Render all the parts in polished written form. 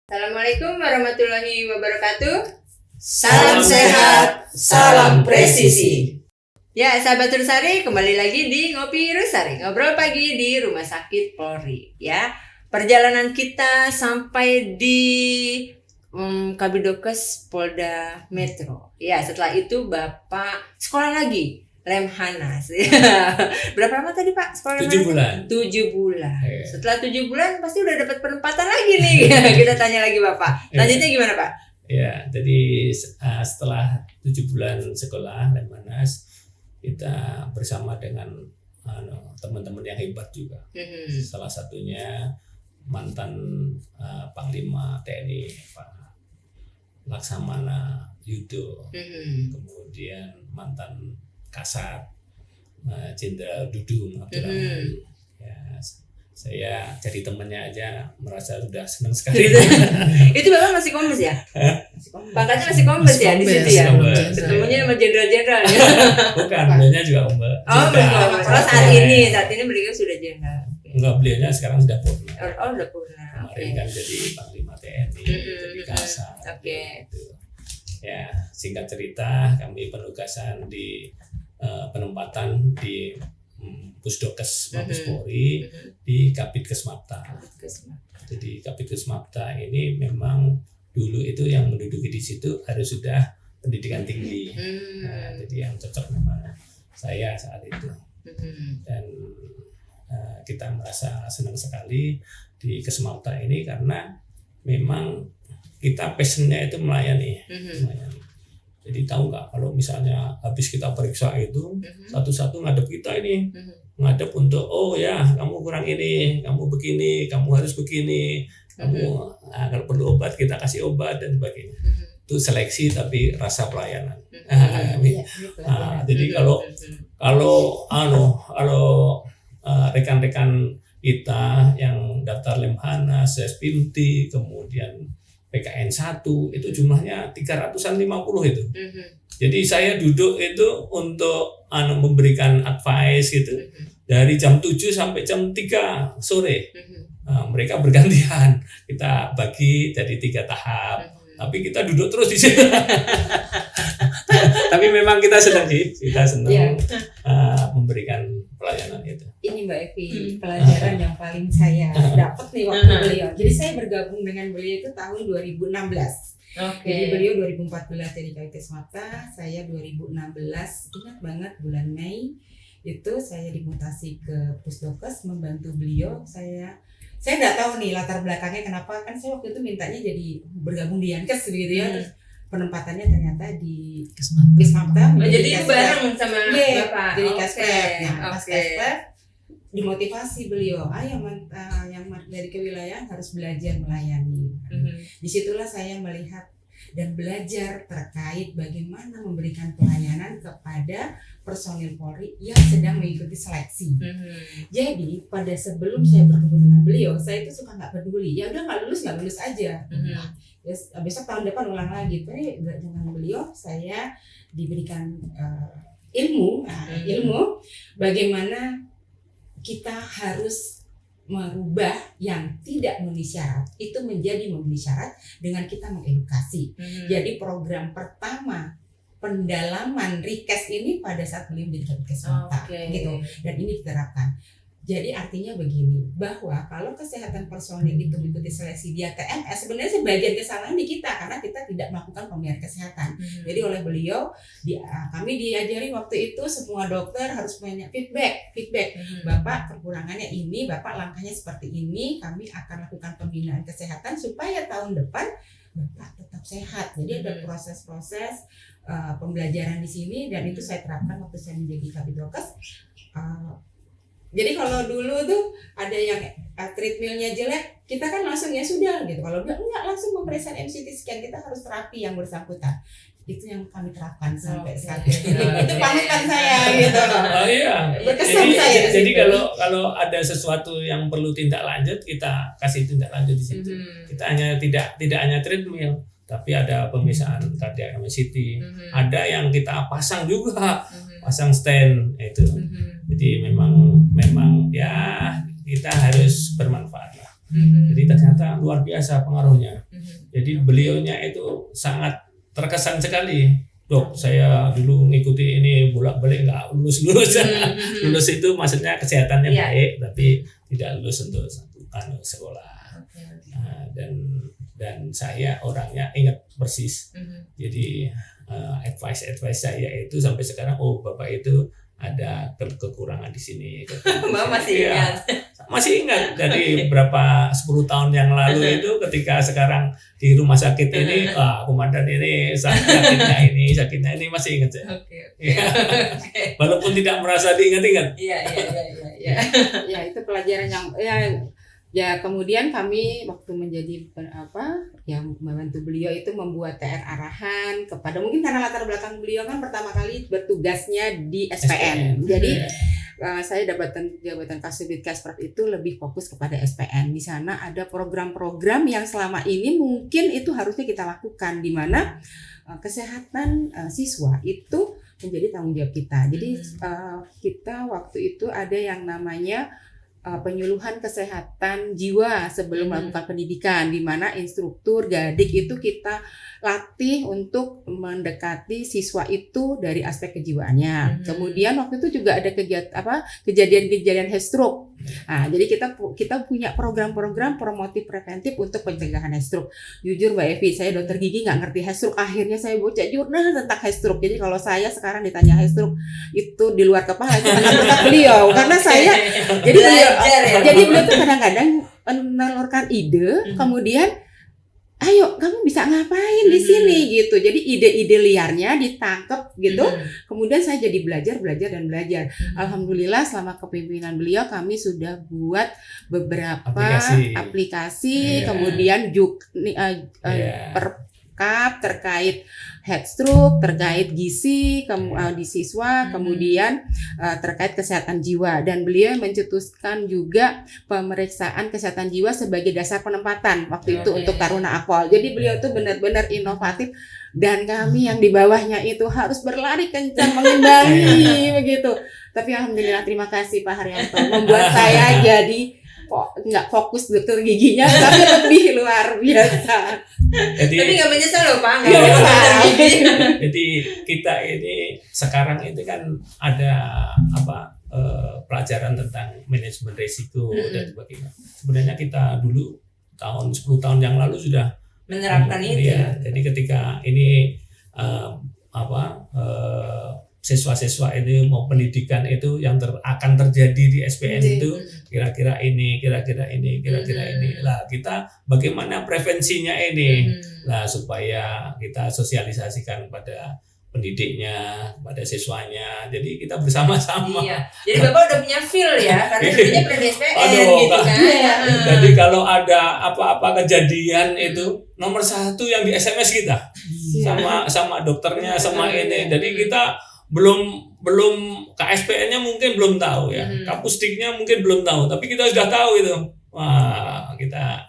Assalamualaikum warahmatullahi wabarakatuh. Salam sehat, salam presisi. Ya, sahabat Rusari, kembali lagi di Ngopi Rusari, ngobrol pagi di Rumah Sakit Polri. Ya, perjalanan kita sampai di Kabidokes Polda Metro. Ya, setelah itu Bapak sekolah lagi, Lemhanas. Berapa lama tadi Pak sekolah? 7 bulan. 7 bulan. Setelah 7 bulan pasti udah dapat penempatan lagi nih. Kita tanya lagi Bapak. Lanjutnya gimana Pak? Ya, jadi setelah 7 bulan sekolah Lemhanas, kita bersama dengan teman-teman yang hebat juga. Salah satunya mantan Panglima TNI Pak Laksamana Yudo, kemudian mantan Kasat Jenderal Dudung Abdurrahman. Ya, saya jadi temannya aja merasa sudah senang sekali. Itu Bapak masih kombes ya? Pangkatnya masih kombes ya di situ ya? Ketemunya sama jenderal-jenderal ya? Bukan, beliaunya juga kombes. Kalau saat ini beliau sudah jenderal. Enggak, beliaunya sekarang sudah purna. Oh, udah purna. Kemarin kan jadi Panglima TNI, jadi Kasat. Gitu. Ya, singkat cerita, kami penugasan di penempatan di Pusdokes Mabes Polri di Kabidokes Mapta. Jadi Kabidokes Mapta ini memang dulu itu yang menduduki di situ harus sudah pendidikan tinggi. Nah, jadi yang cocok memang saya saat itu. Dan kita merasa senang sekali di Kesmapta ini karena memang kita passionnya itu melayani. Jadi tahu nggak kalau misalnya habis kita periksa itu satu-satu ngadep kita ini, ngadep untuk kamu kurang ini, kamu begini, kamu harus begini, kamu kalau perlu obat kita kasih obat dan sebagainya. Itu seleksi tapi rasa pelayanan. Jadi kalau rekan-rekan kita yang daftar Lemhanas, Sespimti, kemudian PKN 1 itu jumlahnya 350 itu. Jadi saya duduk itu untuk memberikan advice gitu. Dari jam 7 sampai jam 3 sore. Mereka bergantian. Kita bagi jadi 3 tahap. Tapi kita duduk terus di sini. Tapi memang kita senang memberikan pelayanan itu. Ini Mbak Evi, pelajaran yang paling saya dapat nih waktu beliau. Jadi saya bergabung dengan beliau itu tahun 2016. Jadi beliau 2014 jadi Kabidokes Mapta, saya 2016 ingat banget bulan Mei itu saya dimutasi ke Pusdokes membantu beliau. Saya nggak tahu nih latar belakangnya kenapa, kan saya waktu itu mintanya jadi bergabung di Yankes gitu ya. Terus penempatannya ternyata di Kesmapta. Jadi bareng sama Bapak. Jadi Kaspep. Nah, pas Kaspep dimotivasi beliau, yang dari kewilayahan harus belajar melayani. Disitulah saya melihat dan belajar terkait bagaimana memberikan pelayanan kepada personil Polri yang sedang mengikuti seleksi. Jadi pada sebelum saya bertemu dengan beliau, saya itu suka nggak peduli. Ya udah nggak lulus aja. Besok tahun depan ulang lagi. Tapi dengan beliau saya diberikan ilmu bagaimana kita harus merubah yang tidak memenuhi syarat itu menjadi memenuhi syarat dengan kita mengedukasi. Jadi program pertama pendalaman Rikes ini pada saat beliau menjadi Kabidokes Mapta gitu, dan ini diterapkan. Jadi artinya begini, bahwa kalau kesehatan personil itu mengikuti seleksi dia TMS, sebenarnya sebagian kesalahan di kita karena kita tidak melakukan pemilihan kesehatan. Jadi oleh beliau, kami diajari waktu itu semua dokter harus punya feedback. Bapak kekurangannya ini, Bapak langkahnya seperti ini, kami akan lakukan pembinaan kesehatan supaya tahun depan Bapak tetap sehat. Jadi ada proses-proses pembelajaran di sini dan itu saya terapkan waktu saya menjadi Kabidokes. Jadi kalau dulu tuh ada yang treadmillnya jelek, kita kan langsung ya sudah gitu. Kalau enggak langsung pemeriksaan MCT scan, kita harus terapi yang bersangkutan. Itu yang kami terapkan sampai saat ini. Itu panutan saya gitu. Oh iya. Berkesan saya. Jadi kalau ada sesuatu yang perlu tindak lanjut, kita kasih tindak lanjut di situ. Kita hanya tidak hanya treadmill, tapi ada pemeriksaan cardiac MCT. Ada yang kita pasang juga, pasang stand itu. Jadi memang ya kita harus bermanfaat lah. Jadi ternyata luar biasa pengaruhnya. Jadi beliaunya itu sangat terkesan sekali. Dok, saya dulu ngikuti ini bolak-balik nggak lulus. Lulus itu maksudnya kesehatannya baik, tapi tidak lulus untuk sekolah. Nah, dan saya orangnya ingat persis. Jadi advice saya itu sampai sekarang, oh Bapak itu ada kekurangan di sini. Masih ingat dari berapa 10 tahun yang lalu itu ketika sekarang di rumah sakit ini, komandan ini sakitnya ini masih ingat saya. Walaupun tidak merasa diingat-ingat. Iya. Ya itu pelajaran yang ya kemudian kami waktu menjadi membantu beliau itu membuat TR arahan kepada, mungkin karena latar belakang beliau kan pertama kali bertugasnya di SPN. Jadi saya jabatan Kasubdit Kesprov itu lebih fokus kepada SPN. Di sana ada program-program yang selama ini mungkin itu harusnya kita lakukan, di mana kesehatan siswa itu menjadi tanggung jawab kita. Jadi kita waktu itu ada yang namanya penyuluhan kesehatan jiwa sebelum melakukan pendidikan, di mana instruktur Gadik itu kita latih untuk mendekati siswa itu dari aspek kejiwaannya. Kemudian waktu itu juga ada kejadian heat stroke. Nah, jadi kita punya program-program promotif preventif untuk pencegahan heat stroke. Jujur Mbak Evi, saya dokter gigi nggak ngerti heat stroke. Akhirnya saya baca jurnal tentang heat stroke. Jadi kalau saya sekarang ditanya heat stroke itu di luar kepala itu tentang beliau, karena saya jadi beliau tuh kadang-kadang menelurkan ide, kemudian ayo kamu bisa ngapain di sini gitu. Jadi ide-ide liarnya ditangkap gitu. Kemudian saya jadi belajar. Alhamdulillah selama kepemimpinan beliau kami sudah buat beberapa aplikasi. Kemudian perkap terkait head stroke, terkait gizi di siswa, kemudian terkait kesehatan jiwa, dan beliau mencetuskan juga pemeriksaan kesehatan jiwa sebagai dasar penempatan waktu itu untuk Taruna Akpol. Jadi beliau itu benar-benar inovatif, dan kami yang di bawahnya itu harus berlari kencang mengimbangi begitu. Tapi alhamdulillah, terima kasih Pak Haryanto membuat saya jadi nggak fokus dokter giginya, tapi lebih luar biasa. Tapi nggak menyesal loh Pak. Jadi kita ini sekarang itu kan ada pelajaran tentang manajemen risiko dan sebagainya. Sebenarnya kita dulu 10 tahun yang lalu sudah menerapkan itu. Ya, jadi ketika ini siswa-siswa ini mau pendidikan itu yang akan terjadi di SPN itu kira-kira ini. Lah kita bagaimana prevensinya ini? Lah supaya kita sosialisasikan pada pendidiknya, pada siswanya. Jadi kita bersama-sama. Iya. Jadi Bapak udah punya feel ya, karena dulunya pernah di SPN gitu kan. Jadi kalau ada apa-apa kejadian itu nomor 1 yang di SMS kita. Sama dokternya, sama ini. Jadi kita belum KSPN-nya mungkin belum tahu ya, Kapusdiknya mungkin belum tahu, tapi kita sudah tahu itu. Wah, kita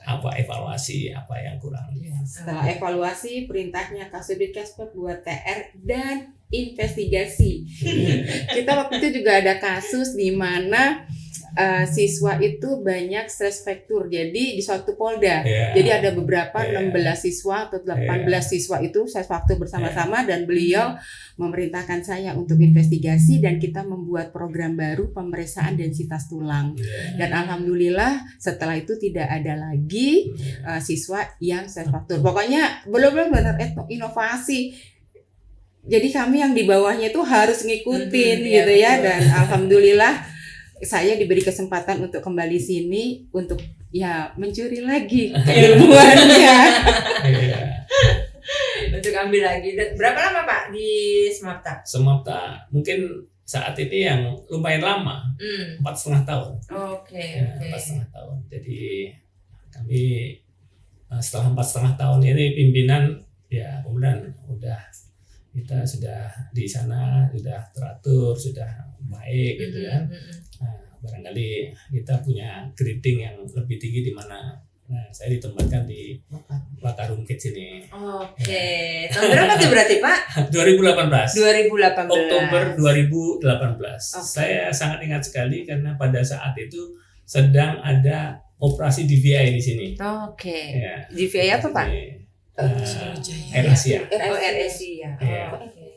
evaluasi apa yang kurang. Setelah evaluasi, perintahnya Kasubdit Kesprov buat TR dan investigasi. Kita waktu itu juga ada kasus di mana siswa itu banyak stress fracture. Jadi di suatu polda. Jadi ada beberapa 16 siswa atau 18 siswa itu stress fracture bersama-sama, dan beliau memerintahkan saya untuk investigasi, dan kita membuat program baru pemeriksaan densitas tulang. Dan alhamdulillah setelah itu tidak ada lagi siswa yang stress fracture. Pokoknya benar-benar inovasi. Jadi kami yang di bawahnya itu harus ngikutin gitu ya, dan alhamdulillah saya diberi kesempatan untuk kembali sini untuk mencuri lagi keilmuannya. Untuk ambil lagi. Berapa lama Pak di Smapta? Smapta mungkin saat ini yang lumayan lama, 4,5 tahun. Oke. 4,5 tahun. Jadi kami setelah 4,5 tahun ini pimpinan, ya kemudian kita sudah di sana sudah teratur, sudah baik gitu kan. Nah, barangkali kita punya grading yang lebih tinggi di mana. Nah, saya ditempatkan di Matarum Kids ini. Oke. Tahun berapa tuh berarti Pak? 2018. 2018. Oktober 2018. Saya sangat ingat sekali karena pada saat itu sedang ada operasi DVI di sini. Oke. Ya. DVI apa Pak? Ini, Sriwijaya. AirAsia. Oh, RSI ya. Iya. Oke.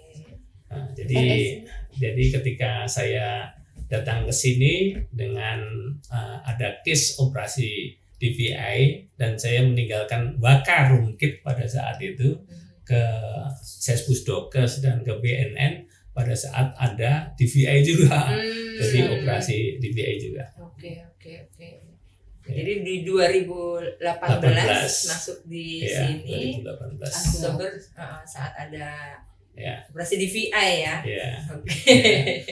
Nah, jadi ketika saya datang ke sini dengan ada case operasi DVI dan saya meninggalkan Wakarungkit pada saat itu ke Sespusdokes dan ke BNN pada saat ada DVI juga. Jadi operasi DVI juga. Oke. Jadi di 2018 masuk di Ya, sini 2018. Oktober saat ada Ya. operasi DVI ya. Ya. Oke.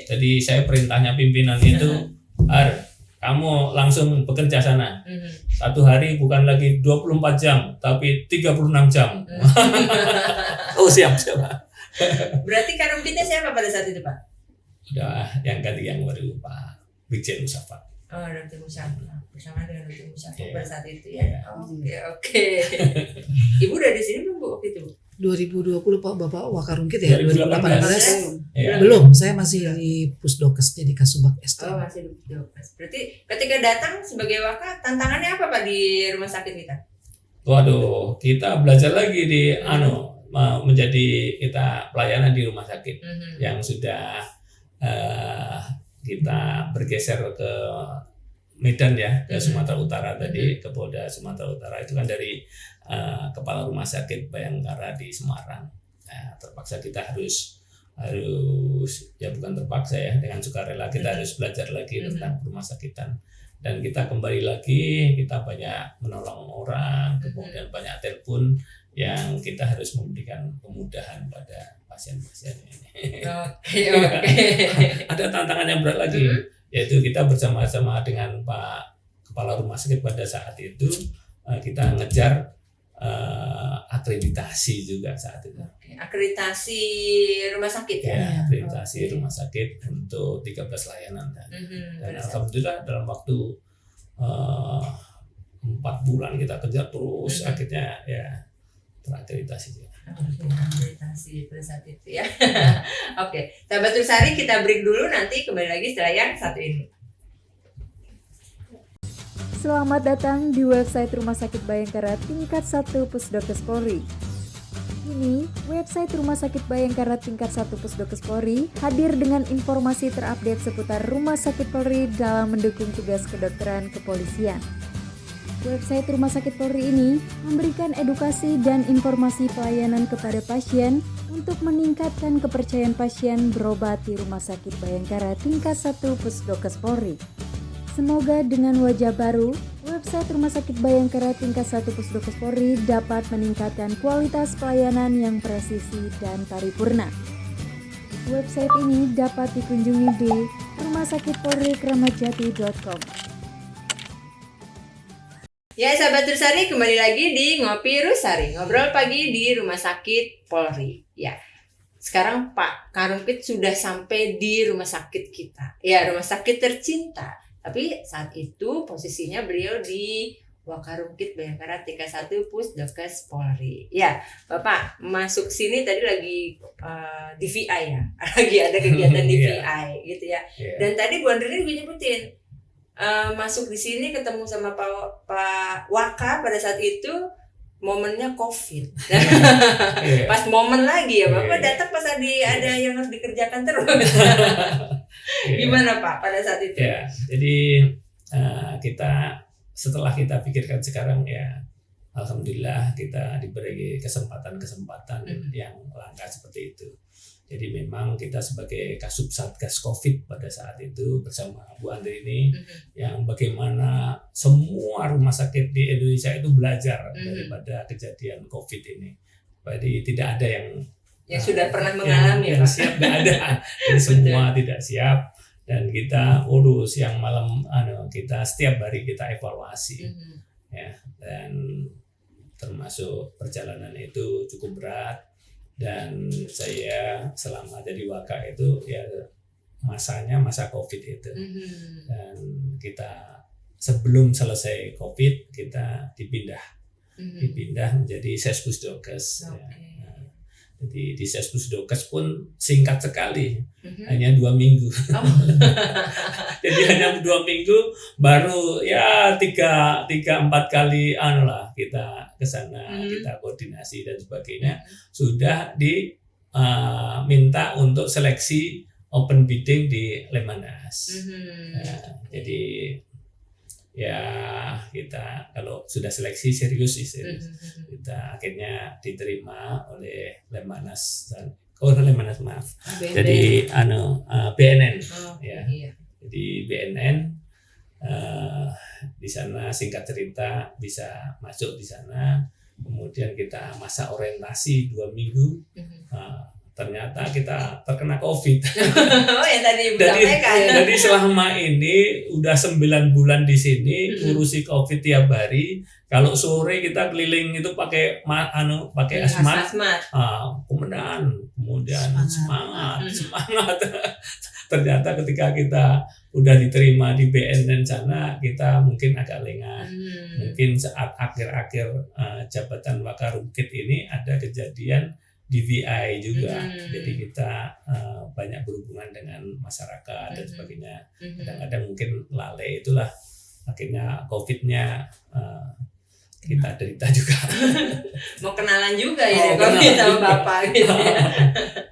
Jadi saya perintahnya pimpinan itu, kamu langsung bekerja sana. Satu hari bukan lagi 24 jam, tapi 36 jam. Oh siap. Berarti Karungkitnya siapa pada saat itu Pak? Udah yang ganti yang baru Pak Brigjen Musafa. Oh, Dr. Musafa. Bersama dengan Dr. Musafa Iya. pada saat itu ya. Oke. Ibu udah di sini belum Bu waktu itu? 2020 Pak Bapak Wakarungkit ya 2018. 2018 Ya. belum, saya masih di Pusdokes jadi Kasubag Oh, SDM. masih di Dokes. Berarti ketika datang sebagai waka, tantangannya apa Pak di rumah sakit kita? Waduh, kita belajar lagi di menjadi kita pelayanan di rumah sakit yang sudah kita bergeser ke Medan ya, ke Sumatera Utara tadi, ke Polda Sumatera Utara itu kan dari kepala rumah sakit Bayangkara di Semarang. Nah, terpaksa kita harus ya bukan terpaksa ya, dengan sukarela kita harus belajar lagi tentang rumah sakitan. Dan kita kembali lagi, kita banyak menolong orang, kemudian banyak telepon yang kita harus memberikan kemudahan pada pasien-pasien ini. Oke. Ada tantangan yang berat lagi, yaitu kita bersama-sama dengan Pak Kepala Rumah Sakit pada saat itu kita ngejar akreditasi juga saat itu. Oke. Akreditasi rumah sakit ya? Ya, akreditasi rumah sakit untuk 13 layanan. Dan alhamdulillah dalam waktu 4 bulan kita kejar terus, akhirnya ya terakreditasi. Akreditasi pada saat itu ya. Oke, sahabat Trisari, kita break dulu, nanti kembali lagi setelah yang satu ini. Selamat datang di website Rumah Sakit Bayangkara tingkat 1 Pusdokes Polri. Kini, website Rumah Sakit Bayangkara tingkat 1 Pusdokes Polri hadir dengan informasi terupdate seputar Rumah Sakit Polri dalam mendukung tugas kedokteran kepolisian. Website Rumah Sakit Polri ini memberikan edukasi dan informasi pelayanan kepada pasien untuk meningkatkan kepercayaan pasien berobat di Rumah Sakit Bayangkara tingkat 1 Pusdokes Polri. Semoga dengan wajah baru, website Rumah Sakit Bayangkara tingkat 1 Pusdokes Polri dapat meningkatkan kualitas pelayanan yang presisi dan paripurna. Website ini dapat dikunjungi di rumahsakitpolrikeramatjati.com. Ya, sahabat Trisari, kembali lagi di Ngopi Rusari, ngobrol pagi di Rumah Sakit Polri. Ya, sekarang Pak Karungkit sudah sampai di rumah sakit kita. Ya, rumah sakit tercinta. Tapi saat itu posisinya beliau di Wakarungkit Bayangkara tingkat 1 Pusdokes Polri. Ya, Bapak masuk sini tadi lagi DVI ya, lagi ada kegiatan DVI gitu ya. Dan tadi Bu Andrini juga nyebutin masuk di sini ketemu sama Pak Waka pada saat itu momennya COVID. Pas momen lagi ya, Bapak datang pas ada yang harus dikerjakan terus. Gimana Pak pada saat itu? Ya, jadi setelah kita pikirkan sekarang ya, alhamdulillah kita diberi kesempatan yang langka seperti itu. Jadi memang kita sebagai Kasub Satgas COVID pada saat itu bersama Bu Andri ini yang bagaimana semua rumah sakit di Indonesia itu belajar daripada kejadian COVID ini. Jadi tidak ada yang sudah pernah mengalami yang siap, tidak ada. Jadi semua tidak siap dan kita siang malam kita setiap hari kita evaluasi. Ya, dan termasuk perjalanan itu cukup berat. Dan saya selama jadi waka itu ya masanya masa COVID itu. Dan kita sebelum selesai COVID kita dipindah menjadi Sespusdokes. Ya. Jadi di Pusdokes pun singkat sekali, hanya 2 minggu. Oh. Jadi hanya 2 minggu baru ya 3-4 kali kita ke sana, kita koordinasi dan sebagainya. Sudah diminta untuk seleksi open bidding di Lemhanas. Jadi ya kita kalau sudah seleksi serius. Kita akhirnya diterima oleh Lemhanas maaf. Jadi BNN ya. Iya. Jadi BNN di sana singkat cerita bisa masuk di sana. Kemudian kita masa orientasi 2 minggu. Ternyata kita terkena COVID. Oh ya tadi Ibu sampaikan. Jadi selama ini udah 9 bulan di sini ngurusi COVID tiap hari. Kalau sore kita keliling itu pakai asmat. Kemudian semangat. Ternyata ketika kita udah diterima di BNN sana, kita mungkin agak lengah. Mungkin saat akhir-akhir jabatan Wakarungkit ini ada kejadian DVI juga, jadi kita banyak berhubungan dengan masyarakat dan sebagainya. Kadang-kadang mungkin lalai, itulah akhirnya COVID-nya kita derita juga. Mau kenalan juga ya COVID sama Bapak gitu ya.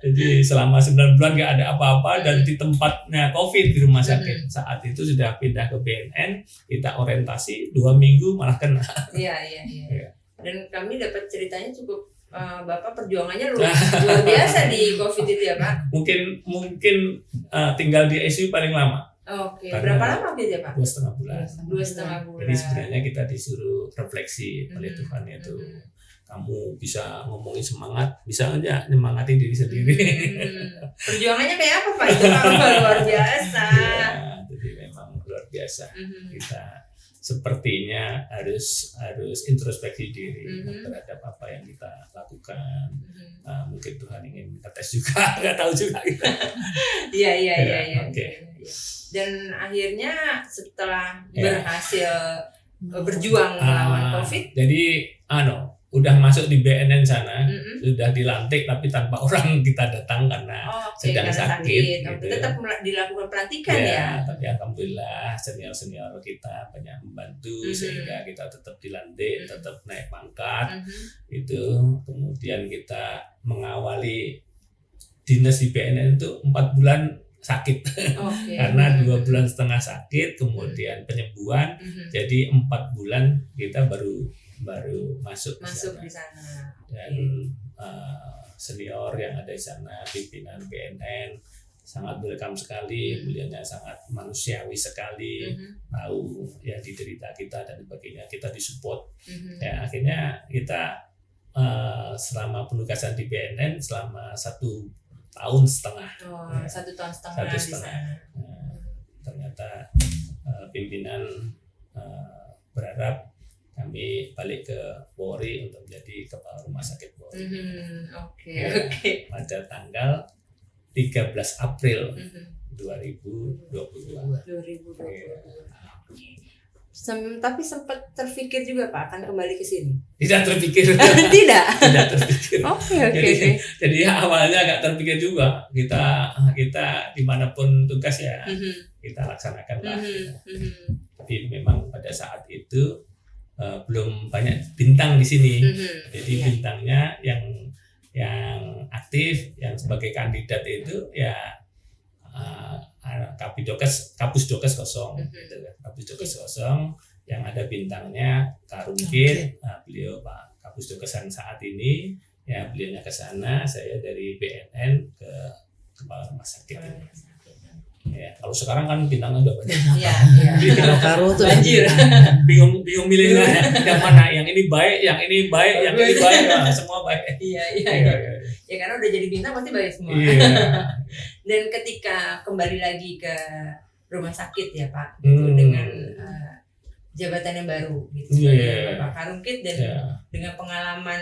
Jadi selama 9 bulan nggak ada apa-apa dan di tempatnya COVID di rumah sakit. Saat itu sudah pindah ke BNN, kita orientasi 2 minggu malah kena. Iya. Dan kami dapat ceritanya cukup Bapak perjuangannya luar biasa di COVID itu ya Pak. Mungkin tinggal di ICU paling lama. Oke. Berapa lama gitu ya Pak? 2,5 bulan. 2,5 bulan. Jadi sebenarnya kita disuruh refleksi oleh Tuhan itu. Kamu bisa ngomongin semangat, bisa aja nyemangatin diri sendiri. Perjuangannya kayak apa Pak? Itu luar biasa. Ya, jadi memang luar biasa. Kita sepertinya harus introspeksi diri terhadap apa yang kita lakukan. Mungkin Tuhan ingin tes juga, nggak tahu juga kita. Iya. Oke. Dan akhirnya setelah berhasil berjuang melawan COVID, jadi udah masuk di BNN sana, sudah dilantik tapi tanpa orang kita datang karena sedang sakit. Gitu. Tetap dilakukan pelantikan ya. Tapi alhamdulillah senior kita banyak membantu sehingga kita tetap dilantik, tetap naik pangkat. Itu kemudian kita mengawali dinas di BNN itu 4 bulan sakit. Karena 2,5 bulan sakit, kemudian penyembuhan. Jadi 4 bulan kita baru masuk di sana. Dan senior yang ada di sana, pimpinan BNN sangat welcome sekali, beliaunya sangat manusiawi sekali, tahu ya di derita kita dan sebagainya, kita disupport. Ya akhirnya kita selama penugasan di BNN selama 1,5 tahun. 1,5 tahun di sana. Ternyata pimpinan berharap kami balik ke Polri untuk menjadi kepala rumah sakit Polri. Oke. Pada tanggal 13 April 2022. Tapi sempat terpikir juga Pak akan kembali ke sini? Tidak terpikir. Tidak terpikir. Oke. Jadi awalnya agak terpikir juga. Kita dimanapun tugas ya kita laksanakan lah. Tapi memang pada saat itu belum banyak bintang di sini. Jadi bintangnya yang aktif, yang sebagai kandidat itu ya Kapusdokes kosong, Kapusdokes kosong, yang ada bintangnya Karungkit. Beliau Pak Kapusdokesan saat ini, ya beliaunya ke sana, saya dari BNN ke kepala rumah sakit. Ya, kalau sekarang kan bintangnya udah banyak. Iya. Karo tuh banjir. Bingung milihnya yang mana, yang ini baik, yang ini baik, yang ini baik, semua baik. Iya. Ya karena udah jadi bintang pasti baik semua. Iya. Dan ketika kembali lagi ke rumah sakit ya Pak, gitu, dengan jabatan yang baru gitu, sebagai Bapak Karungkit dan dengan pengalaman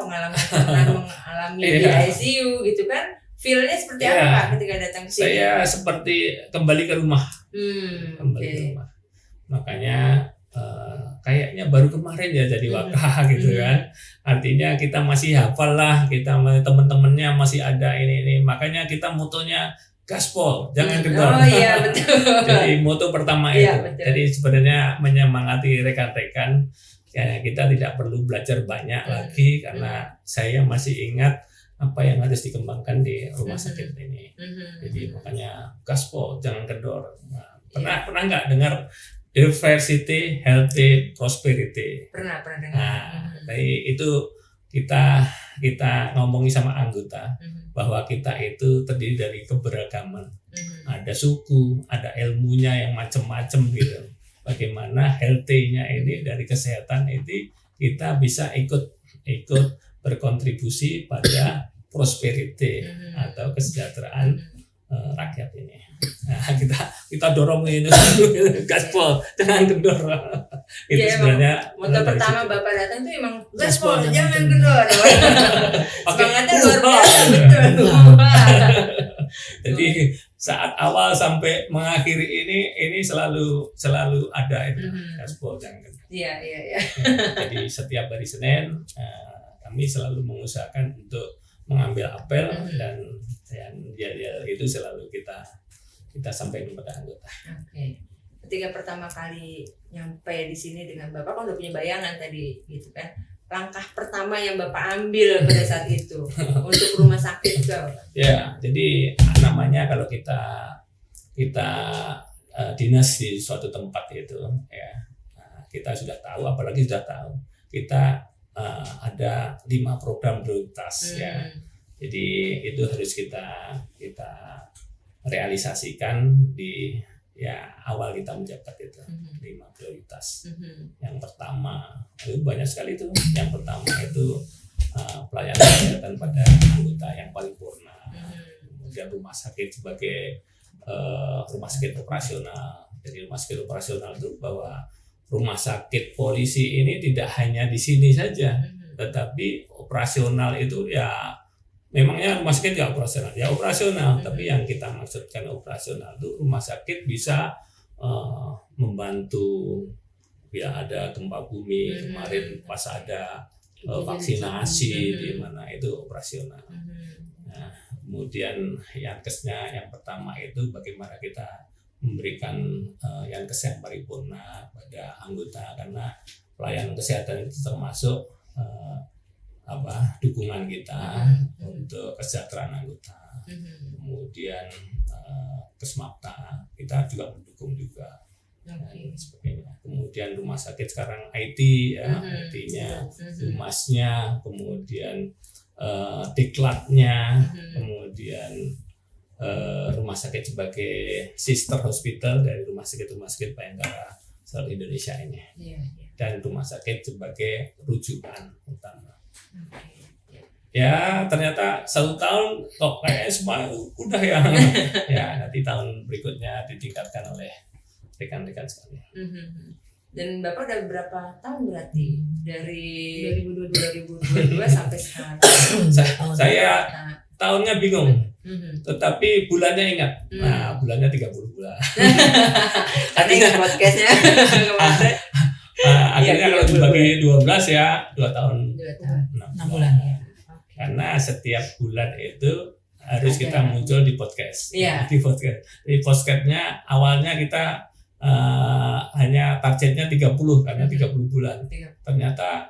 pengalaman pernah mengalami di ICU gitu kan. Feel-nya seperti apa Pak ketika datang ke sini? Saya seperti kembali ke rumah. Ke rumah. Makanya kayaknya baru kemarin ya jadi waka gitu kan. Artinya kita masih hafal lah, kita teman-temannya masih ada ini. Makanya kita motonya gaspol, jangan kendor. Oh iya betul. Jadi moto pertama Iya, itu. betul. Jadi sebenarnya menyemangati rekan-rekan ya, kita tidak perlu belajar banyak lagi karena saya masih ingat apa yang harus dikembangkan di rumah sakit ini. Jadi makanya gaspol, jangan kendor. Nah, pernah nggak dengar diversity, healthy, prosperity? Pernah dengar. Nah, jadi itu kita ngomongin sama anggota bahwa kita itu terdiri dari keberagaman. Ada suku, ada ilmunya yang macam-macam gitu. Bagaimana healthy-nya ini dari kesehatan itu kita bisa ikut berkontribusi pada prosperity atau kesejahteraan rakyat ini. Nah, kita dorong ini gaspol, jangan kendor. Itu Ya, sebenarnya moto dari pertama situ. Bapak datang tuh emang Gaspol, gaspol, jangan jangan kendor. kendor. Oke. Semangatnya luar biasa, betul. Jadi saat awal sampai mengakhiri ini selalu ada itu gaspol, jangan kendor. Iya. Jadi setiap hari Senin kami selalu mengusahakan untuk mengambil apel dan itu selalu kita sampaikan kepada anggota. Oke. Ketika pertama kali nyampe di sini dengan Bapak kan udah punya bayangan tadi gitu kan. Langkah pertama yang Bapak ambil pada saat itu untuk rumah sakit itu apa? Ya, jadi namanya kalau kita dinas di suatu tempat itu ya, kita sudah tahu, apalagi sudah tahu kita ada 5 program prioritas ya. Jadi itu harus kita realisasikan di awal kita menjabat itu 5 prioritas. Yang pertama itu banyak sekali itu. Yang pertama itu pelayanan kesehatan pada anggota yang paripurna. Kemudian rumah sakit sebagai rumah sakit operasional. Jadi rumah sakit operasional itu bahwa rumah sakit polisi ini tidak hanya di sini saja, tetapi operasional itu ya memangnya rumah sakit ya operasional, tapi yang kita maksudkan operasional itu rumah sakit bisa membantu ya, ada gempa bumi kemarin pas ada vaksinasi di mana itu operasional. Nah, kemudian yankesnya yang pertama itu bagaimana kita memberikan yankes yang paripurna pada anggota, karena pelayanan kesehatan itu termasuk dukungan kita untuk kesejahteraan anggota. Kemudian Kesmapta kita juga mendukung juga. Sebagainya. Kemudian rumah sakit sekarang IT ya, IT-nya, humasnya, kemudian diklatnya, kemudian rumah sakit sebagai sister hospital dari rumah sakit Bayangkara seluruh Indonesia ini, dan rumah sakit sebagai rujukan utama. Ya ternyata 1 tahun kok kayaknya semua udah ya. Ya nanti tahun berikutnya ditingkatkan oleh rekan-rekan sekalian. Dan Bapak udah berapa tahun berarti dari 2022 sampai sekarang? Saya tahunnya bingung, tetapi bulannya ingat. Nah, bulannya 30 bulan. Karena ingat podcastnya kemarin. Akhirnya kalau dibagi 12 ya 2 tahun 6 bulan ya. Karena setiap bulan itu harus kita muncul di podcast. Iya. Di podcastnya awalnya kita hanya targetnya 30 karena 30 bulan. Ternyata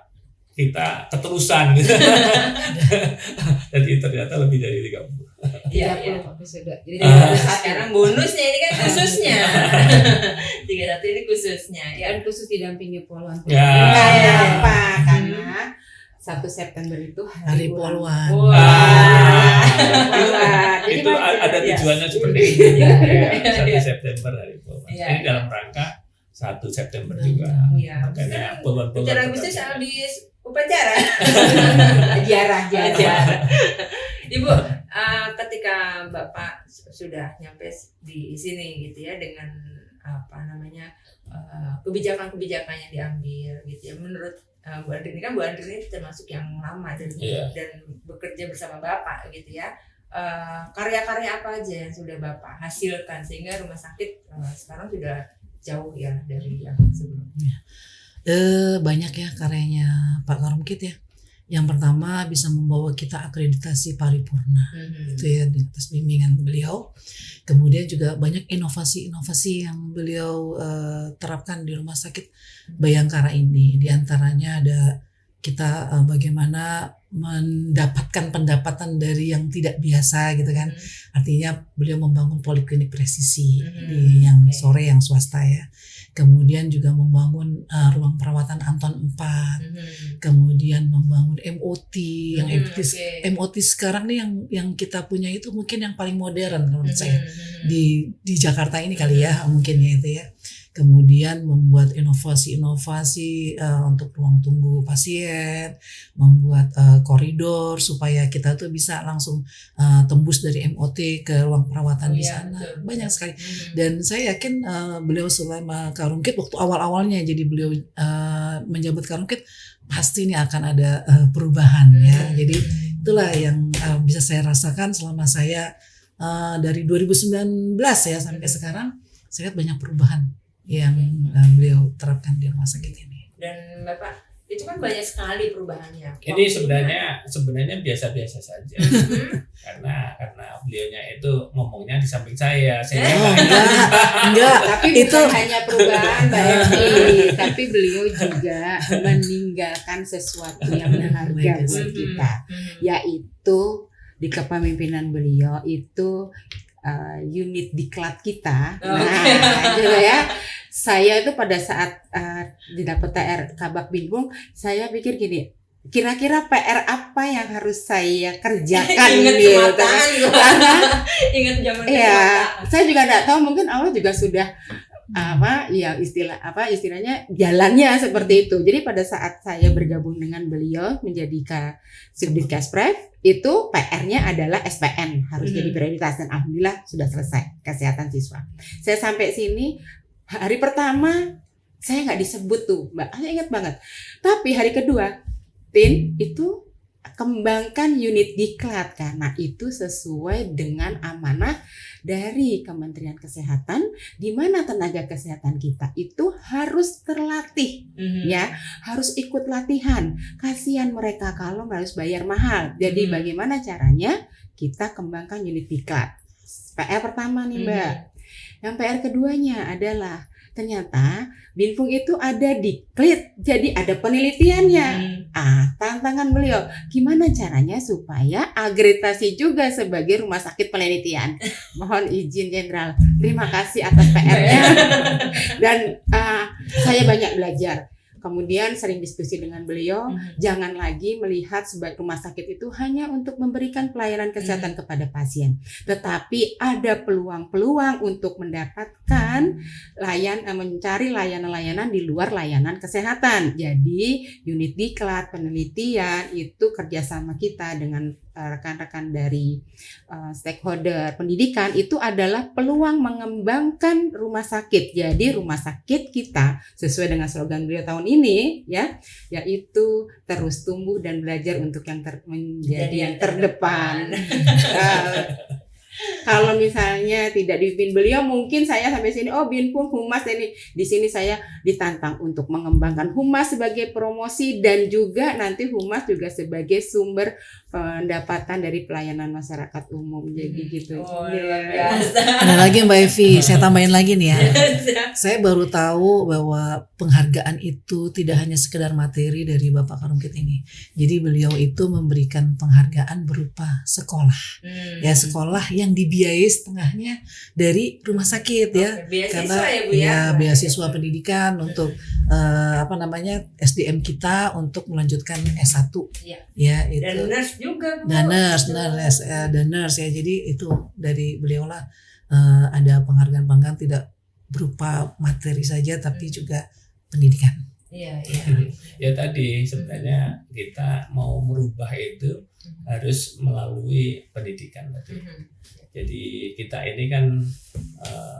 kita keterusan gitu. Jadi ternyata lebih dari 30. Iya. episode. Jadi Sekarang bonusnya ini kan khususnya. 31 ini khususnya. Ya. dan khusus didampingi poluan. Ya. Kenapa? Karena 1 September itu Hari Poluan. Itu ada tujuannya seperti itu. Iya. 1 September hari Poluan. Iya. Ini dalam rangka 1 September juga. Iya. Makanya poluan-poluan. Bicara Agustus habis upacara. Jarah. Ibu, ketika Bapak sudah nyampe di sini gitu ya, dengan kebijakan-kebijakan yang diambil gitu ya, menurut Bu Andri ini kan, Bu Andri ini termasuk yang lama dan bekerja bersama Bapak gitu ya. Karya-karya apa aja yang sudah Bapak hasilkan sehingga rumah sakit sekarang sudah jauh ya dari yang sebelumnya. Banyak ya karyanya Pak Karumkit ya. Yang pertama bisa membawa kita akreditasi paripurna, itu ya di atas bimbingan beliau. Kemudian juga banyak inovasi-inovasi yang beliau terapkan di Rumah Sakit Bayangkara ini. Di antaranya ada kita bagaimana mendapatkan pendapatan dari yang tidak biasa gitu kan. Artinya beliau membangun poliklinik presisi di yang sore yang swasta ya. Kemudian juga membangun ruang perawatan Anton 4. Kemudian membangun MOT yang MOT sekarang nih yang kita punya itu mungkin yang paling modern menurut saya di Jakarta ini kali ya mungkin ya itu ya. Kemudian membuat inovasi-inovasi untuk ruang tunggu pasien, membuat koridor supaya kita tuh bisa langsung tembus dari MOT ke ruang perawatan di sana. Betul. Banyak sekali. Dan saya yakin beliau selama Karumkit waktu awal-awalnya jadi beliau menjabat Karumkit pasti ini akan ada perubahan ya. Jadi itulah yang bisa saya rasakan selama saya dari 2019 ya sampai sekarang saya lihat banyak perubahan yang beliau terapkan di rumah sakit ini. Dan Bapak, itu kan banyak sekali perubahannya. Ini sebenarnya biasa-biasa saja. karena beliaunya itu ngomongnya di samping saya. Enggak. Tapi itu bukan hanya perubahan Mbak Evi, tapi beliau juga meninggalkan sesuatu yang berharga buat kita, yaitu di kepemimpinan beliau itu unit diklat kita. Gitu ya. Saya itu pada saat didapat TR Kabak Binbung, saya pikir gini, kira-kira PR apa yang harus saya kerjakan gitu. Karena ingat zaman saya juga enggak tahu, mungkin Allah juga sudah istilahnya jalannya seperti itu. Jadi pada saat saya bergabung dengan beliau menjadi Subdit-Kesprev, itu PR-nya adalah SPN, harus jadi prioritas, dan alhamdulillah sudah selesai kesehatan siswa. Saya sampai sini hari pertama saya nggak disebut tuh Mbak, saya ingat banget. Tapi hari kedua, Tin itu kembangkan unit diklat karena itu sesuai dengan amanah dari Kementerian Kesehatan, di mana tenaga kesehatan kita itu harus terlatih, ya, harus ikut latihan. Kasihan mereka kalau harus bayar mahal. Jadi bagaimana caranya kita kembangkan unit diklat? PR pertama nih Mbak. Yang PR keduanya adalah ternyata Binfung itu ada diklat, jadi ada penelitiannya. Tantangan beliau, gimana caranya supaya akreditasi juga sebagai rumah sakit penelitian. Mohon izin Jenderal, terima kasih atas PR-nya. Dan saya banyak belajar. Kemudian sering diskusi dengan beliau, jangan lagi melihat sebagai rumah sakit itu hanya untuk memberikan pelayanan kesehatan kepada pasien, tetapi ada peluang-peluang untuk mendapatkan mencari layanan-layanan di luar layanan kesehatan. Jadi unit diklat penelitian itu kerjasama kita dengan rekan-rekan dari stakeholder pendidikan itu adalah peluang mengembangkan rumah sakit. Jadi rumah sakit kita sesuai dengan slogan beliau tahun ini ya, yaitu terus tumbuh dan belajar untuk yang menjadi yang terdepan. Kalau misalnya tidak dipimpin beliau, mungkin saya sampai sini Binfung Humas ini. Di sini saya ditantang untuk mengembangkan Humas sebagai promosi dan juga nanti Humas juga sebagai sumber pendapatan dari pelayanan masyarakat umum. Jadi gitu. Ada lagi Mbak Evi, saya tambahin lagi nih ya. Saya baru tahu bahwa penghargaan itu tidak hanya sekedar materi dari Bapak Karumkit ini. Jadi beliau itu memberikan penghargaan berupa sekolah. Ya, sekolah yang dibiayai setengahnya dari rumah sakit ya. Karena beasiswa pendidikan untuk SDM kita untuk melanjutkan S1. Ya, itu. Dan nurse juga Bu. Dan nurse ya. Jadi itu dari beliau lah ada penghargaan tidak berupa materi saja tapi juga pendidikan. Ya tadi sebenarnya kita mau merubah itu harus melalui pendidikan tadi. Jadi kita ini kan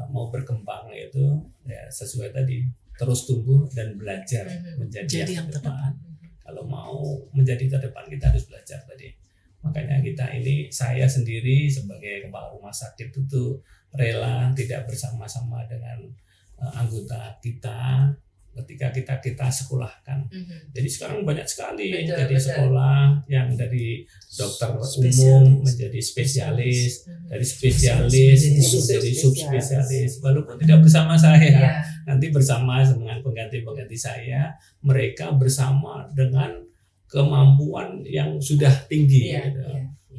mau berkembang itu ya sesuai tadi terus tumbuh dan belajar menjadi yang terdepan. Kalau mau menjadi terdepan kita harus belajar tadi. Makanya saya sendiri sebagai kepala rumah sakit itu rela tidak bersama-sama dengan anggota kita ketika kita sekolahkan. Jadi sekarang banyak sekali jadi sekolah yang dari dokter umum menjadi spesialis, dari spesialis menjadi subspesialis. Walaupun tidak bersama saya, nanti bersama dengan pengganti saya, mereka bersama dengan kemampuan yang sudah tinggi. Gitu.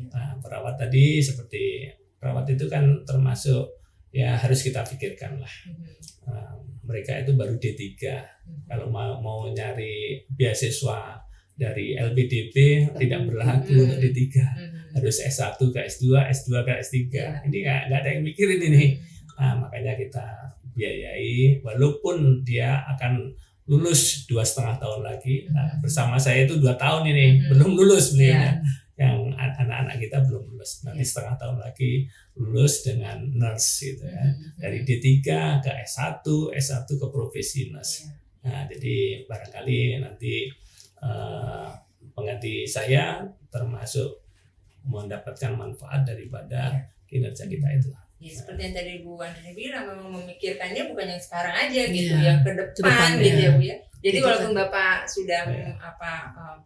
Nah, perawat tadi seperti perawat itu kan termasuk ya harus kita pikirkan lah. Mereka itu baru D3. Kalau mau nyari beasiswa dari LPDP tidak berlaku untuk D3. Harus S1 ke S2, S2 ke S3. Ini nggak ada yang mikirin ini. Nah, makanya kita biayai walaupun dia akan lulus 2,5 tahun lagi. Nah, bersama saya itu 2 tahun ini belum lulus beliaunya. Yang anak-anak kita belum lulus, nanti setengah tahun lagi lulus dengan nurse gitu ya, dari D3 ke S1, S1 ke profesi nurse. Nah, jadi barangkali nanti pengganti saya termasuk mendapatkan manfaat daripada kinerja kita itu. Ya, seperti yang tadi Bu Andri bilang, memang memikirkannya bukan yang sekarang aja gitu, yang ke depan gitu ya Bu ya. Jadi walaupun Bapak sudah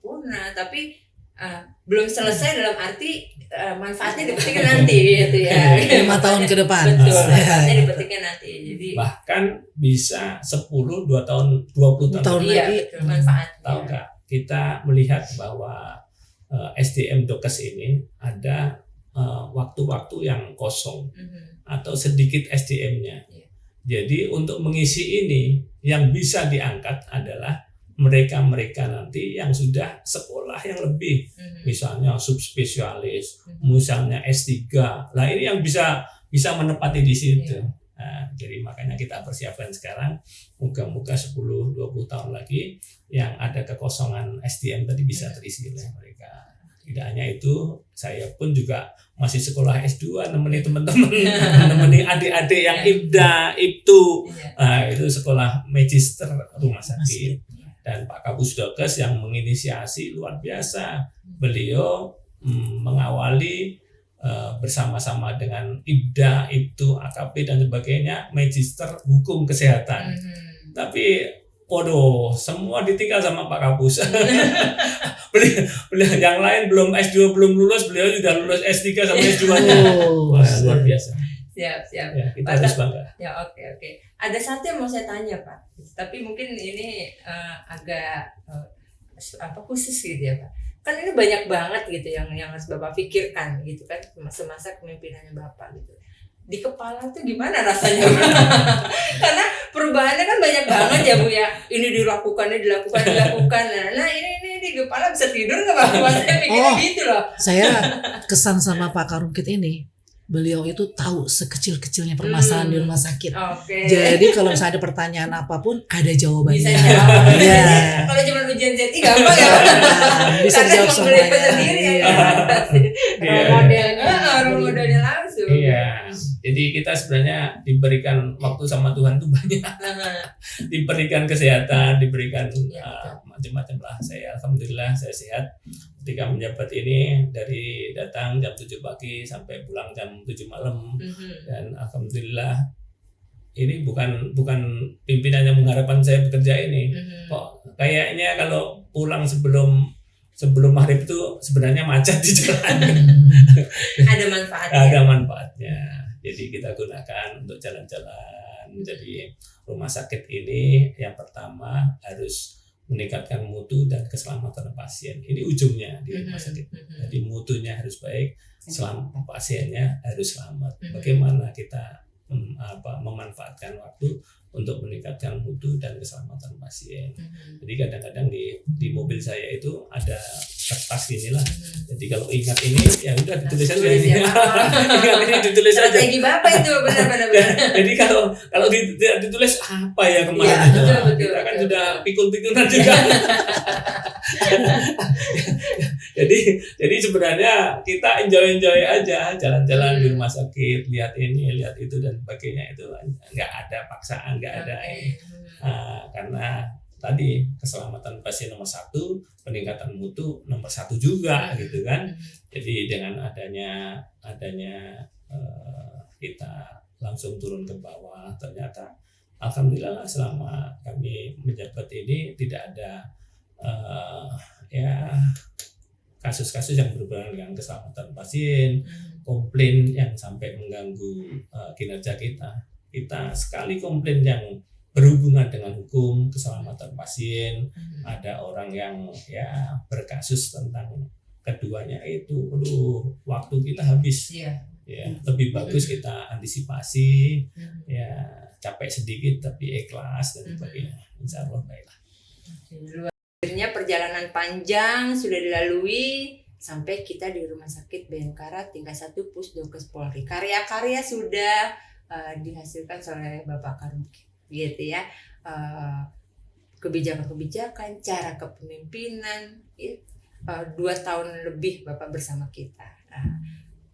purna, tapi belum selesai dalam arti manfaatnya dipetikkan nanti gitu ya. 5 tahun ke depan. Betul, manfaatnya dipetikkan nanti. Jadi bahkan bisa 10, 2 tahun, 20 tahun lagi. Iya, betul, manfaatnya. Tahu nggak? Kita melihat bahwa SDM Dokes ini ada waktu-waktu yang kosong atau sedikit SDM-nya. Jadi untuk mengisi ini yang bisa diangkat adalah mereka nanti yang sudah sekolah yang lebih, misalnya subspesialis, misalnya S3. Nah, ini yang bisa menepati di situ. Nah, jadi makanya kita persiapkan sekarang, moga-moga 10-20 tahun lagi yang ada kekosongan SDM tadi bisa terisi oleh mereka. Tidak hanya itu, saya pun juga masih sekolah S2, nemeni teman-teman, nemeni adik-adik yang IPDA, IPTU, itu sekolah magister rumah sakit. Dan Pak Kapus Dokes yang menginisiasi luar biasa. Beliau mengawali bersama-sama dengan IPDA, IPTU, AKP dan sebagainya, magister hukum kesehatan. Tapi semua ditinggal sama Pak Kapus. beliau yang lain belum S2 belum lulus, beliau sudah lulus S3 sama S2-nya. Luar biasa. Siap. Ya, kita harus bangga. Ya, oke. Ada satu yang mau saya tanya Pak, tapi mungkin ini agak khusus gitu ya Pak. Kan ini banyak banget gitu yang harus Bapak pikirkan gitu kan semasa kepemimpinannya Bapak gitu. Di kepala tuh gimana rasanya? Karena perubahannya kan banyak banget ya Bu ya. Ini dilakukan. Nah ini di kepala bisa tidur nggak Pak? Saya pikirnya gitu loh. Saya kesan sama Pak Karumkit ini. Beliau itu tahu sekecil-kecilnya permasalahan di rumah sakit. Jadi kalau misalnya ada pertanyaan apapun ada jawabannya. Bisa jawab. Ya. Kalau cuma ujian Z gampang ya. Bisa dijawab semuanya. Sendiri role modelnya langsung. Iya. Jadi kita sebenarnya diberikan waktu sama Tuhan tuh banyak. Diberikan kesehatan, diberikan macam-macam lah. Alhamdulillah saya sehat. Ketika menjabat ini dari datang jam 7 pagi sampai pulang jam 7 malam. Dan alhamdulillah ini bukan pimpinan yang mengharapkan saya bekerja ini. Kok kayaknya kalau pulang sebelum maghrib itu sebenarnya macet di jalan. Ada manfaatnya. Jadi kita gunakan untuk jalan-jalan. Jadi rumah sakit ini yang pertama harus meningkatkan mutu dan keselamatan pasien. Ini ujungnya di rumah sakit. Jadi mutunya harus baik, pasiennya harus selamat. Bagaimana kita memanfaatkan waktu untuk meningkatkan mutu dan keselamatan pasien. Jadi kadang-kadang di mobil saya itu ada kertas inilah. Jadi kalau ingat ini ya udah ditulis aja. Ingat ini ditulis aja. Strategi Bapak itu benar-benar. Jadi kalau ditulis apa ya kemarin? Kita kan sudah pikul-pikulan juga. Jadi sebenarnya kita enjoy aja jalan-jalan di rumah sakit, lihat ini, lihat itu dan sebagainya, itu nggak ada paksaan, nggak ada ini. Karena tadi keselamatan pasien nomor 1, peningkatan mutu nomor 1 juga gitu kan. Jadi dengan adanya kita langsung turun ke bawah, ternyata alhamdulillah selama kami menjabat ini tidak ada ya kasus-kasus yang berhubungan dengan keselamatan pasien, komplain yang sampai mengganggu kinerja kita. Kita sekali komplain yang berhubungan dengan hukum keselamatan pasien, ada orang yang ya berkasus tentang keduanya itu, aduh waktu kita habis. Ya, lebih bagus kita antisipasi, ya capek sedikit tapi ikhlas dan sebagainya. Insya Allah baiklah. Akhirnya perjalanan panjang sudah dilalui sampai kita di Rumah Sakit Bayangkara tingkat 1 Pusdokes Polri. Karya-karya sudah dihasilkan oleh Bapak Karumkit, gitu ya. Kebijakan-kebijakan, cara kepemimpinan, 2 tahun lebih Bapak bersama kita.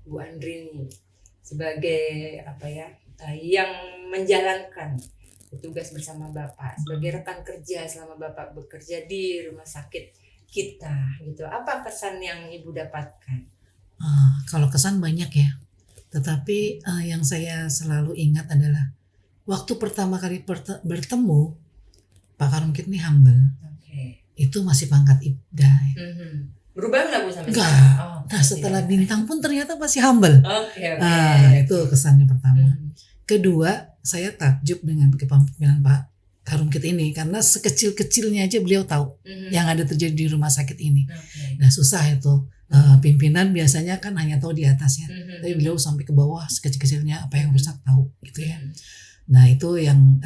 Bu Andrini sebagai yang menjalankan tugas bersama Bapak sebagai rekan kerja selama Bapak bekerja di rumah sakit kita, gitu. Apa kesan yang Ibu dapatkan? Kalau kesan banyak ya, tetapi yang saya selalu ingat adalah waktu pertama kali bertemu Pak Karumkit ini humble. Itu masih pangkat Ibda. Berubah nggak Bu sampai Enggak. sekarang? Nah setelah bintang pun ternyata masih humble. Itu kesannya pertama. Kedua, saya takjub dengan kepemimpinan Pak Karumkit ini karena sekecil-kecilnya aja beliau tahu yang ada terjadi di rumah sakit ini. Nah susah itu. Pimpinan biasanya kan hanya tahu di atasnya, tapi beliau sampai ke bawah sekecil-kecilnya apa yang rusak tahu, gitu ya. Nah itu yang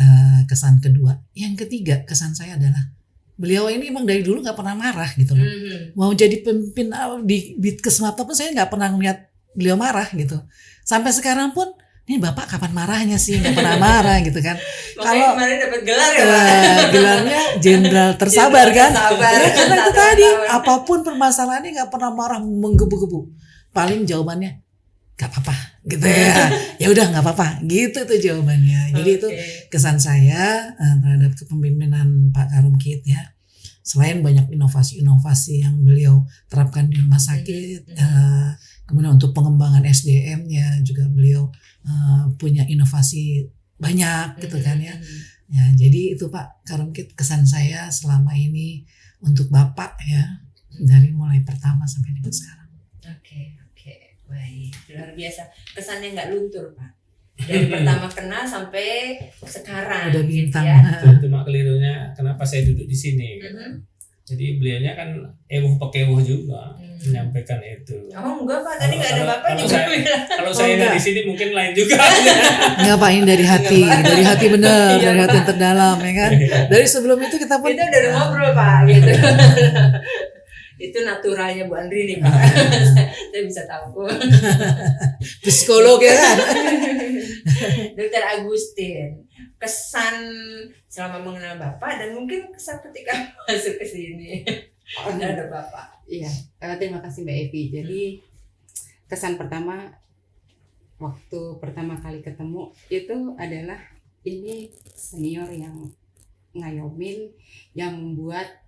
kesan kedua. Yang ketiga kesan saya adalah beliau ini emang dari dulu nggak pernah marah gitu loh. Mau jadi pemimpin di Bitkes Mata pun saya nggak pernah melihat beliau marah gitu. Sampai sekarang pun ini Bapak kapan marahnya sih, nggak pernah marah gitu kan. Kalau kemarin dapat gelar ya Pak. Gelarnya Jenderal Tersabar kan. Ya, karena itu tadi apapun permasalahannya nggak pernah marah menggebu-gebu. Paling jawabannya nggak apa-apa gitu ya. Ya udah nggak apa-apa gitu tuh jawabannya. Jadi itu kesan saya terhadap kepemimpinan Pak Karumkit ya. Selain banyak inovasi-inovasi yang beliau terapkan di rumah sakit, kemudian untuk pengembangan SDM-nya juga beliau punya inovasi banyak gitu kan ya. Ya jadi itu Pak Karumkit kesan saya selama ini untuk Bapak ya dari mulai pertama sampai dengan sekarang. Oke, baik, luar biasa. Kesannya nggak luntur Pak. Dari pertama kenal sampai sekarang. Udah bintang. Gitu ya. Cuma kelirunya kenapa saya duduk di sini. Gitu. Jadi beliaunya kan pekewuh juga menyampaikan itu. Oh enggak Pak, tadi nggak ada Bapak kalau juga saya, bilang. kalau saya nggak di sini mungkin lain juga. Ngapain dari hati bener, dari hati yang terdalam ya kan. Dari sebelum itu kita pun Itu udah ngobrol Pak gitu. Itu naturalnya Bu Andri nih Pak. Saya bisa tahu. psikolog ya kan. Dokter Agustin, kesan selama mengenal Bapak dan mungkin kesan ketika masuk ke sini. Ada Bapak. Iya, terima kasih Mbak Evi. Jadi kesan pertama waktu pertama kali ketemu itu adalah ini senior yang ngayomin, yang membuat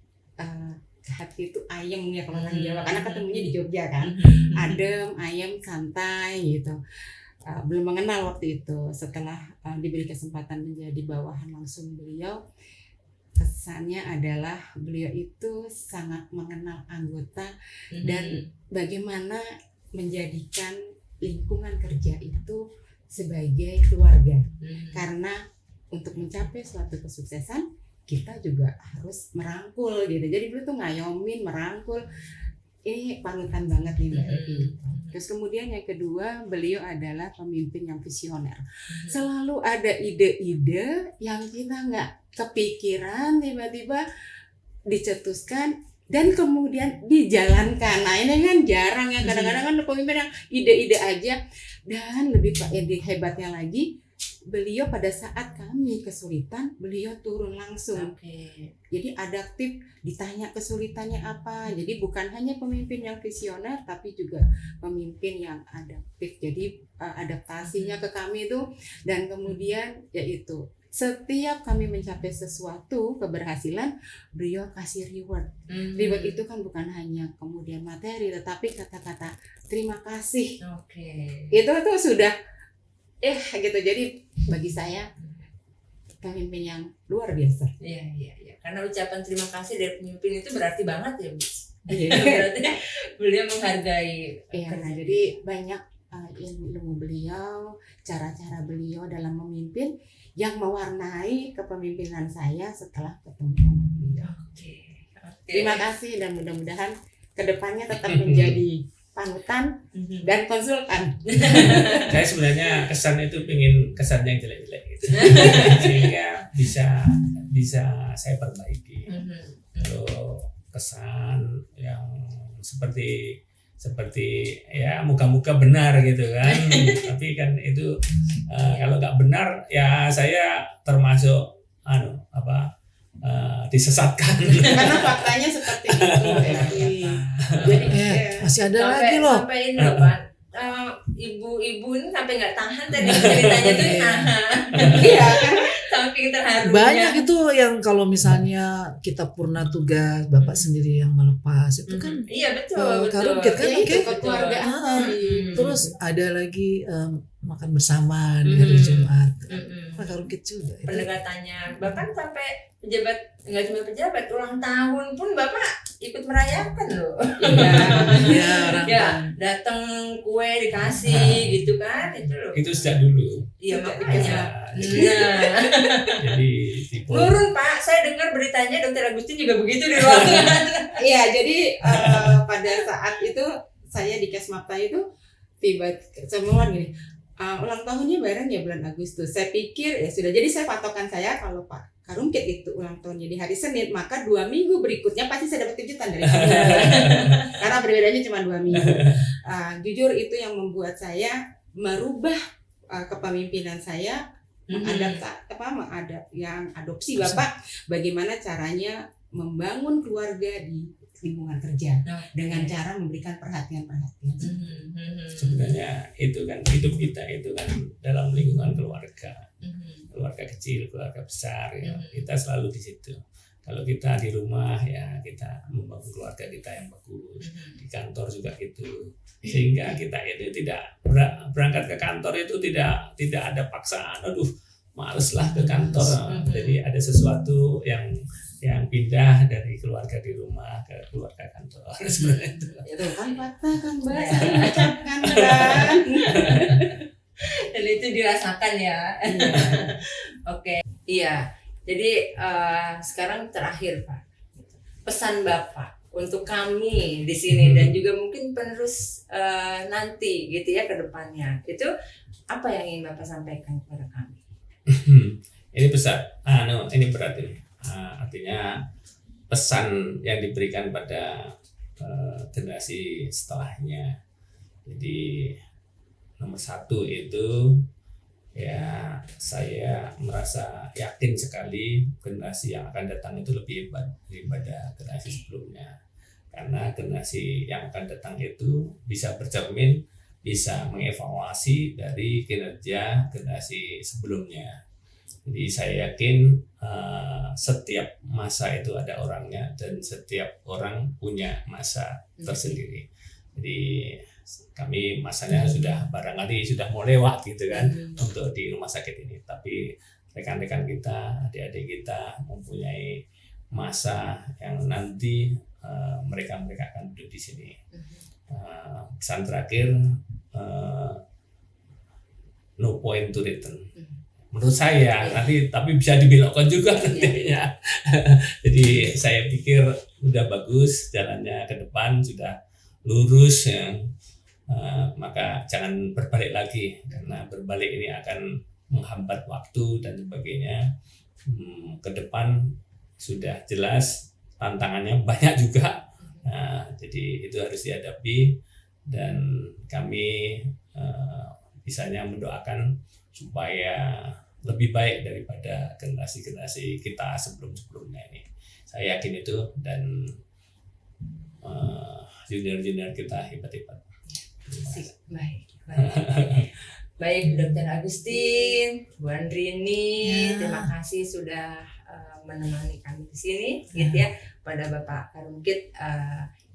hati itu ayem ya kalau orang Jawa, karena ketemunya di Jogja kan, adem, ayem, santai gitu. Belum mengenal waktu itu. Setelah diberi kesempatan menjadi bawahan langsung beliau, kesannya adalah beliau itu sangat mengenal anggota dan bagaimana menjadikan lingkungan kerja itu sebagai keluarga. Karena untuk mencapai suatu kesuksesan kita juga harus merangkul gitu. Jadi beliau tuh ngayomin, merangkul. Ini panutan banget nih Mbak Evi. Terus kemudian yang kedua, beliau adalah pemimpin yang visioner. Selalu ada ide-ide yang kita nggak kepikiran, tiba-tiba dicetuskan dan kemudian dijalankan. Nah ini kan jarang ya, kadang-kadang kan pemimpin yang ide-ide aja. Dan lebih hebatnya lagi, beliau pada saat kami kesulitan, beliau turun langsung. Jadi adaptif, ditanya kesulitannya apa. Jadi bukan hanya pemimpin yang visioner, tapi juga pemimpin yang adaptif. Jadi adaptasinya ke kami itu, dan kemudian yaitu setiap kami mencapai sesuatu keberhasilan, beliau kasih reward. Reward itu kan bukan hanya kemudian materi, tetapi kata-kata terima kasih. Itu sudah gitu. Jadi bagi saya pemimpin yang luar biasa. Iya. Karena ucapan terima kasih dari pemimpin itu berarti banget ya, Bu. Iya. Berarti beliau menghargai. Iya, nah, jadi banyak ilmu beliau, cara-cara beliau dalam memimpin yang mewarnai kepemimpinan saya setelah ketemu sama beliau. Oke. Terima kasih dan mudah-mudahan kedepannya tetap menjadi panutan dan konsultan. Saya sebenarnya kesan itu pengen kesan yang jelek-jelek gitu. Sehingga bisa saya perbaiki. Kalau kesan yang seperti ya muka-muka benar gitu kan, tapi kan itu kalau nggak benar ya saya termasuk disesatkan. Karena faktanya seperti itu. Jadi masih ada lagi loh. Sampai ini loh, Pak. Ibu-ibu ini sampai nggak tahan tadi ceritanya tuh nahan. Iya kan. Saking terharunya. Banyak itu yang kalau misalnya kita purna tugas, Bapak sendiri yang melepas itu kan. Iya betul. Karungkit kan, Ya, oke. itu kekeluargaan. Terus ada lagi makan bersama di hari Jumat. Karungkit juga. Itu. Pendekatannya bahkan sampai pejabat, nggak cuma pejabat, ulang tahun pun Bapak ikut merayakan loh. Iya, orang Ya, datang kue dikasih gitu kan, itu loh. Itu sejak dulu. Iya makanya. Nah, jadi tipe Turun Pak, saya dengar beritanya Dr. Agustin juga begitu di ruangan. Iya, jadi pada saat itu saya di Kesmapta itu tiba semua gini. Ulang tahunnya bareng ya bulan Agustus. Saya pikir ya sudah, jadi saya patokan saya kalau Pak Karungkit itu ulang tahunnya di hari Senin, maka 2 minggu berikutnya pasti saya dapat kejutan dari dia. Karena perbedaannya cuma 2 minggu. Jujur itu yang membuat saya merubah kepemimpinan saya, adopsi Bapak, bagaimana caranya membangun keluarga di lingkungan kerja dengan cara memberikan perhatian. sebenarnya itu kan hidup kita itu kan dalam lingkungan keluarga kecil, keluarga besar ya. Kita selalu di situ. Kalau kita di rumah ya kita membangun keluarga kita yang bagus, di kantor juga gitu, sehingga kita itu tidak berangkat ke kantor itu tidak ada paksaan, aduh males lah ke kantor. Jadi ada sesuatu yang pindah dari keluarga di rumah ke keluarga kantor. Sebenarnya Itu kan fakta kan Mbak, saya ucapkan kan. Dan itu dirasakan ya. Oke. Iya. Jadi sekarang terakhir Pak, pesan Bapak untuk kami di sini dan juga mungkin penerus nanti gitu ya ke depannya, itu apa yang ingin Bapak sampaikan kepada kami? ini pesan, ini berat ini. Artinya pesan yang diberikan pada generasi setelahnya. Jadi nomor 1 itu ya saya merasa yakin sekali generasi yang akan datang itu lebih hebat daripada generasi sebelumnya, karena generasi yang akan datang itu bisa bercermin, bisa mengevaluasi dari kinerja generasi sebelumnya. Jadi saya yakin setiap masa itu ada orangnya dan setiap orang punya masa tersendiri. Jadi kami masanya sudah barangkali sudah mau lewat gitu kan untuk di rumah sakit ini. Tapi rekan-rekan kita, adik-adik kita mempunyai masa yang nanti mereka akan duduk di sini. Pesan terakhir, no point to return. Menurut saya nanti, tapi bisa dibelokkan juga nantinya. Jadi saya pikir udah bagus jalannya ke depan, sudah lurus ya. Maka jangan berbalik lagi, karena berbalik ini akan menghambat waktu dan sebagainya. Ke depan sudah jelas tantangannya banyak juga. Jadi itu harus dihadapi, dan kami bisanya mendoakan supaya lebih baik daripada generasi-generasi kita sebelum-sebelumnya ini. Saya yakin itu, dan junior-junior kita hebat-hebat. Baik Dr. Agustin, Bu Andrini, terima kasih sudah menemani kami di sini, gitu ya. Pada Bapak Karungkit,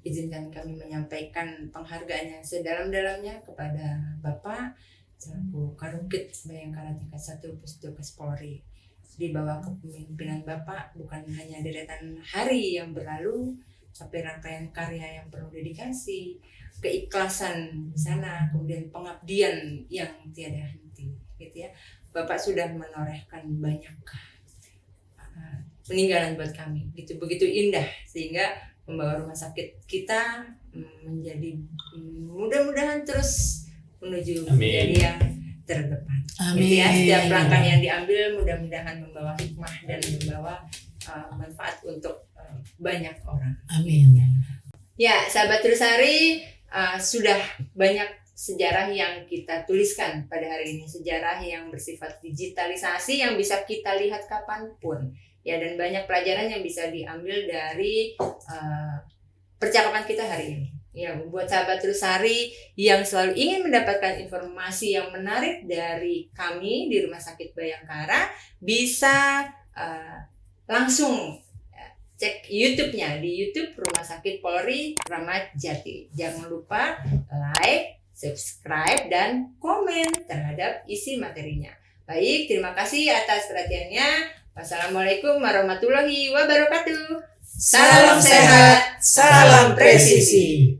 izinkan kami menyampaikan penghargaan yang sedalam-dalamnya kepada Bapak selaku Karungkit Bayangkara tingkat 1 Pusdokes Polri. di bawah kepemimpinan Bapak bukan hanya deretan hari yang berlalu, tapi rangkaian karya yang penuh dedikasi, keikhlasan di sana, kemudian pengabdian yang tiada henti, gitu ya. Bapak sudah menorehkan banyak peninggalan buat kami, gitu, begitu indah, sehingga membawa rumah sakit kita menjadi mudah-mudahan terus menuju menjadi yang terdepan. Amin. Gitu ya, setiap langkah yang diambil mudah-mudahan membawa hikmah dan membawa manfaat untuk banyak orang. Amin. Ya, sahabat Trusari, sudah banyak sejarah yang kita tuliskan pada hari ini, sejarah yang bersifat digitalisasi yang bisa kita lihat kapanpun, ya, dan banyak pelajaran yang bisa diambil dari percakapan kita hari ini. Ya, buat sahabat Trusari yang selalu ingin mendapatkan informasi yang menarik dari kami di Rumah Sakit Bayangkara, bisa langsung cek YouTube-nya di YouTube Rumah Sakit Polri Kramat Jati. Jangan lupa like, subscribe, dan komen terhadap isi materinya. Baik, terima kasih atas perhatiannya. Wassalamualaikum warahmatullahi wabarakatuh. Salam sehat, salam presisi.